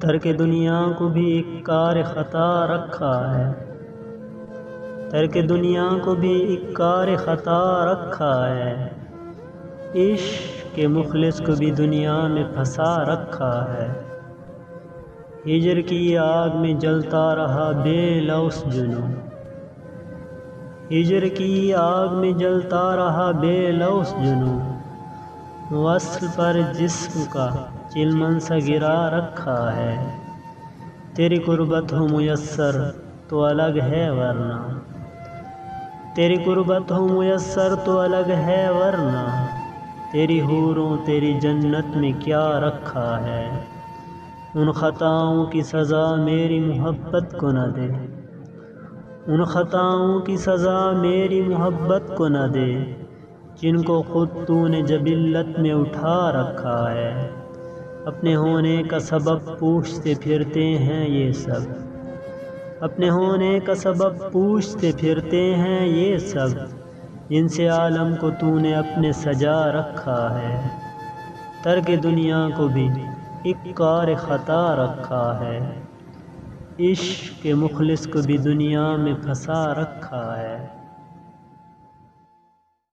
ترک دنیا کو بھی ایک کار خطا رکھا ہے، ترک دنیا کو بھی ایک کار خطا رکھا ہے، عشق کے مخلص کو بھی دنیا میں پھنسا رکھا ہے۔ ہجر کی آگ میں جلتا رہا بے لوث جنوں، ہجر کی آگ میں جلتا رہا بے لوث جنوں، وصل پر جسم کا چلمن سا گرا رکھا ہے۔ تیری قربت ہو میسر تو الگ ہے ورنہ، تیری قربت ہو میسر تو الگ ہے ورنہ، تیری حوروں تیری جنت میں کیا رکھا ہے۔ ان خطاؤں کی سزا میری محبت کو نہ دے، ان خطاؤں کی سزا میری محبت کو نہ دے، جن کو خود تو نے جبلت میں اٹھا رکھا ہے۔ اپنے ہونے کا سبب پوچھتے پھرتے ہیں یہ سب، اپنے ہونے کا سبب پوچھتے پھرتے ہیں یہ سب، جن سے عالم کو تو نے اپنے سجا رکھا ہے۔ ترک دنیا کو بھی ایک کار خطا رکھا ہے، عشق کے مخلص کو بھی دنیا میں پھنسا رکھا ہے۔